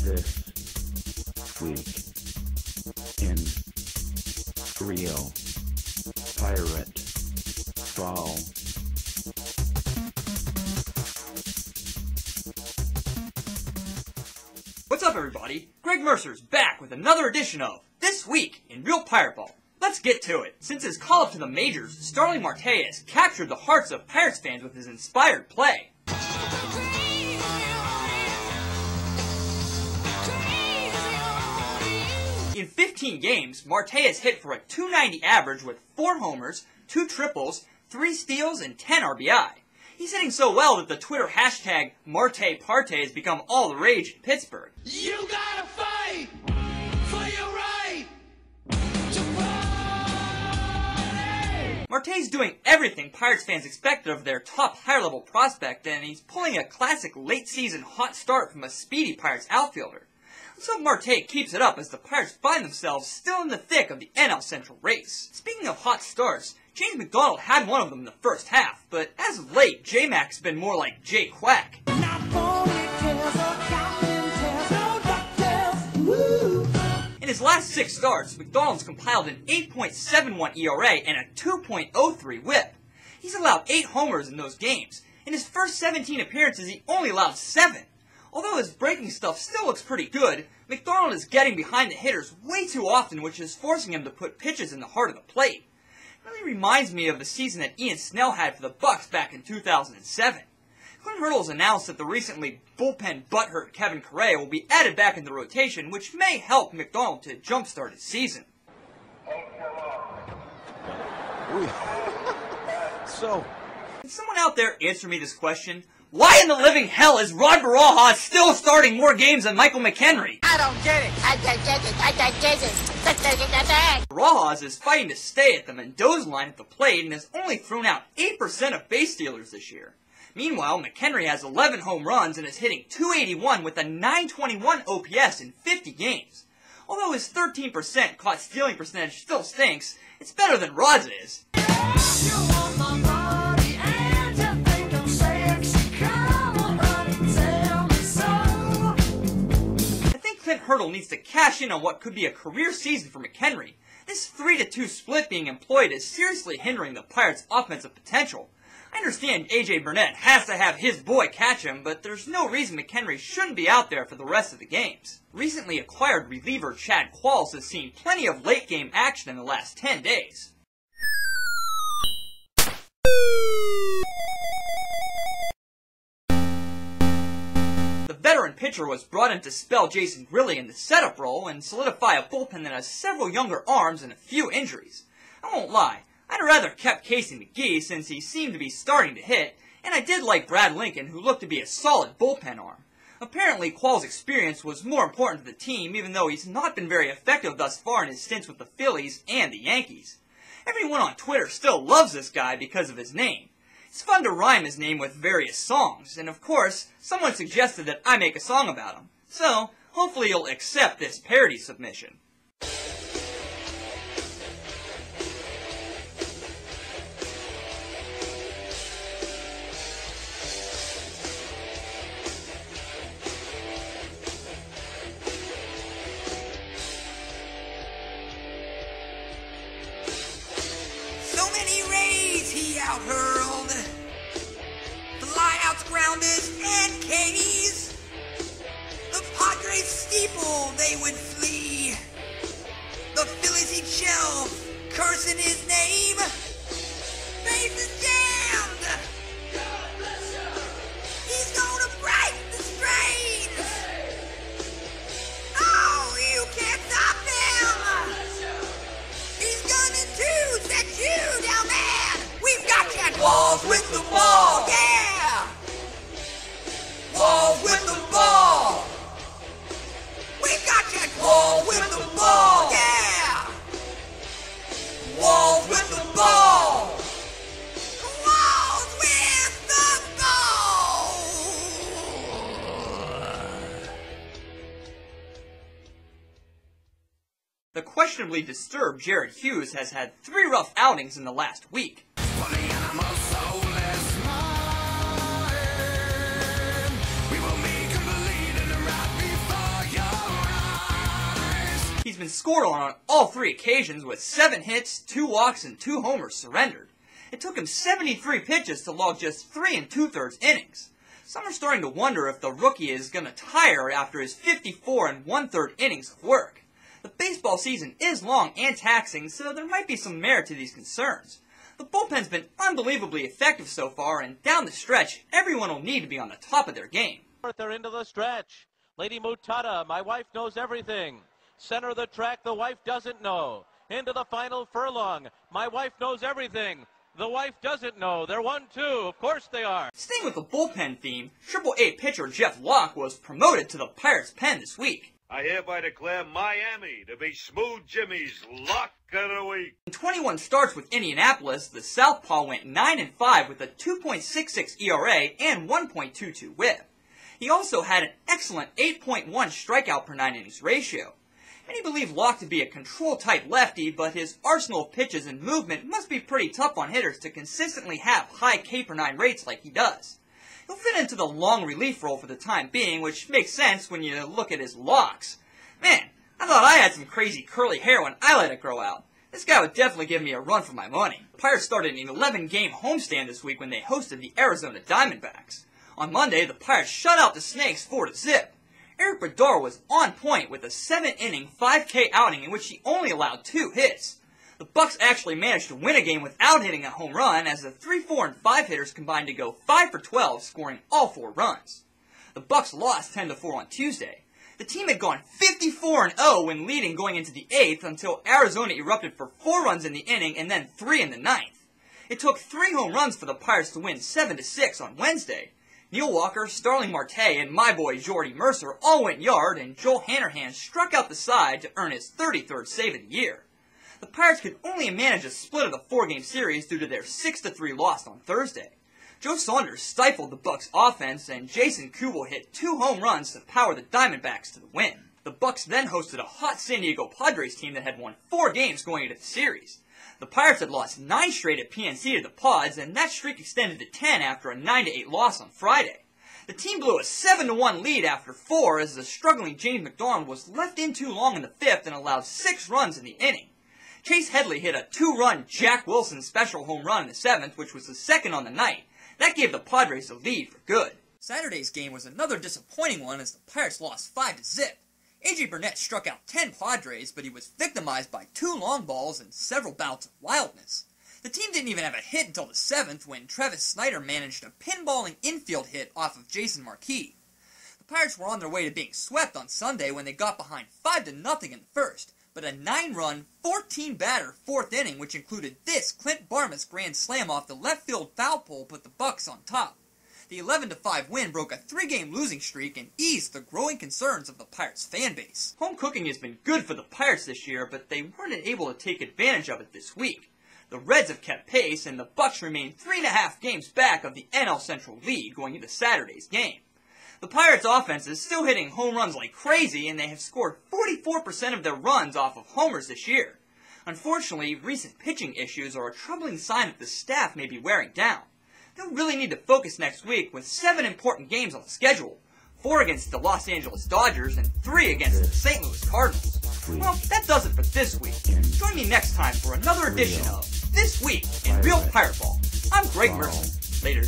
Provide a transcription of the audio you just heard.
This week in real Pirateball. What's up, everybody? Greg Mercer's back with another edition of This Week in Real Pirateball. Let's get to it. Since his call-up to the majors, Starling Marte has captured the hearts of Pirates fans with his inspired play. In 15 games, Marte has hit for a .290 average with 4 homers, 2 triples, 3 steals, and 10 RBI. He's hitting so well that the Twitter hashtag #MarteParte has become all the rage in Pittsburgh. You gotta fight for your right to party! Marte's doing everything Pirates fans expected of their top higher-level prospect, and he's pulling a classic late-season hot start from a speedy Pirates outfielder. Let's hope Marte keeps it up as the Pirates find themselves still in the thick of the NL Central race. Speaking of hot starts, James McDonald had one of them in the first half, but as of late, J-Mac's been more like J Quack. In his last 6 starts, McDonald's compiled an 8.71 ERA and a 2.03 WHIP. He's allowed 8 homers in those games. In his first 17 appearances, he only allowed 7. Although his breaking stuff still looks pretty good, McDonald is getting behind the hitters way too often, which is forcing him to put pitches in the heart of the plate. It really reminds me of the season that Ian Snell had for the Bucks back in 2007. Clint Hurdles announced that the recently bullpen butthurt Kevin Correa will be added back in the rotation, which may help McDonald to jumpstart his season. So, can someone out there answer me this question? Why in the living hell is Rod Barajas still starting more games than Michael McHenry? I don't get it. I don't get it. Barajas is fighting to stay at the Mendoza line at the plate and has only thrown out 8% of base stealers this year. Meanwhile, McHenry has 11 home runs and is hitting .281 with a .921 OPS in 50 games. Although his 13% caught stealing percentage still stinks, it's better than Rod's is. Clint Hurdle needs to cash in on what could be a career season for McHenry. This 3-2 split being employed is seriously hindering the Pirates' offensive potential. I understand A.J. Burnett has to have his boy catch him, but there's no reason McHenry shouldn't be out there for the rest of the games. Recently acquired reliever Chad Qualls has seen plenty of late-game action in the last 10 days. The veteran pitcher was brought in to spell Jason Grilli in the setup role and solidify a bullpen that has several younger arms and a few injuries. I won't lie, I'd rather kept Casey McGee since he seemed to be starting to hit, and I did like Brad Lincoln, who looked to be a solid bullpen arm. Apparently, Qualls' experience was more important to the team, even though he's not been very effective thus far in his stints with the Phillies and the Yankees. Everyone on Twitter still loves this guy because of his name. It's fun to rhyme his name with various songs, and of course, someone suggested that I make a song about him. So, hopefully you'll accept this parody submission. So many rays he out-hurled. Flyouts, grounders, and Ks. The Padres steeple they would flee. The Phillies he'd shelve, cursing his name. Bases jammed. He's gonna break the strains. Oh, you can't stop him. He's gonna do set you down, man. We've got Chad Qualls with the ball, yeah. Qualls with the ball. We've got Chad Qualls with the ball, yeah. Qualls with the ball. Qualls with the ball. The questionably disturbed Jared Hughes has had 3 rough outings in the last week. been scored on all 3 occasions with 7 hits, 2 walks, and 2 homers surrendered. It took him 73 pitches to log just 3 2/3 innings. Some are starting to wonder if the rookie is going to tire after his 54 1/3 innings of work. The baseball season is long and taxing, so there might be some merit to these concerns. The bullpen's been unbelievably effective so far, and down the stretch, everyone will need to be on the top of their game. They're into the stretch. Lady Mutada, my wife knows everything. Center of the track, the wife doesn't know. Into the final furlong, my wife knows everything. The wife doesn't know. They're 1-2. Of course they are. Staying with the bullpen theme, Triple-A pitcher Jeff Locke was promoted to the Pirates' pen this week. I hereby declare Miami to be Smooth Jimmy's Lock of the Week. In 21 starts with Indianapolis, the Southpaw went 9-5 with a 2.66 ERA and 1.22 WHIP. He also had an excellent 8.1 strikeout per 9 innings ratio. Many believe Locke to be a control-type lefty, but his arsenal of pitches and movement must be pretty tough on hitters to consistently have high K per 9 rates like he does. He'll fit into the long relief role for the time being, which makes sense when you look at his locks. Man, I thought I had some crazy curly hair when I let it grow out. This guy would definitely give me a run for my money. The Pirates started an 11-game homestand this week when they hosted the Arizona Diamondbacks. On Monday, the Pirates shut out the Snakes 4-0. Eric Bradar was on point with a 7-inning, 5K outing in which he only allowed 2 hits. The Bucks actually managed to win a game without hitting a home run, as the 3, 4, and 5 hitters combined to go 5 for 12, scoring all 4 runs. The Bucks lost 10-4 on Tuesday. The team had gone 54-0 when leading going into the 8th until Arizona erupted for 4 runs in the inning and then 3 in the 9th. It took 3 home runs for the Pirates to win 7-6 on Wednesday. Neil Walker, Starling Marte, and my boy Jordy Mercer all went yard, and Joel Hanrahan struck out the side to earn his 33rd save of the year. The Pirates could only manage a split of the 4-game series due to their 6-3 loss on Thursday. Joe Saunders stifled the Bucks' offense, and Jason Kubel hit 2 home runs to power the Diamondbacks to the win. The Bucks then hosted a hot San Diego Padres team that had won 4 games going into the series. The Pirates had lost 9 straight at PNC to the Pods, and that streak extended to 10 after a 9-8 loss on Friday. The team blew a 7-1 lead after 4 as the struggling James McDonald was left in too long in the 5th and allowed 6 runs in the inning. Chase Headley hit a 2-run Jack Wilson special home run in the 7th, which was the 2nd on the night. That gave the Padres the lead for good. Saturday's game was another disappointing one as the Pirates lost 5-0. A.J. Burnett struck out 10 Padres, but he was victimized by 2 long balls and several bouts of wildness. The team didn't even have a hit until the 7th when Travis Snyder managed a pinballing infield hit off of Jason Marquis. The Pirates were on their way to being swept on Sunday when they got behind 5-0 in the first, but a 9-run, 14-batter 4th inning, which included this Clint Barmas grand slam off the left field foul pole, put the Bucks on top. The 11-5 win broke a 3-game losing streak and eased the growing concerns of the Pirates fan base. Home cooking has been good for the Pirates this year, but they weren't able to take advantage of it this week. The Reds have kept pace, and the Bucks remain 3.5 games back of the NL Central lead going into Saturday's game. The Pirates' offense is still hitting home runs like crazy, and they have scored 44% of their runs off of homers this year. Unfortunately, recent pitching issues are a troubling sign that the staff may be wearing down. They'll really need to focus next week with 7 important games on the schedule, 4 against the Los Angeles Dodgers and 3 against the St. Louis Cardinals. Well, that does it for this week. Join me next time for another edition of This Week in Real Pirateball. I'm Greg Mercer. Later.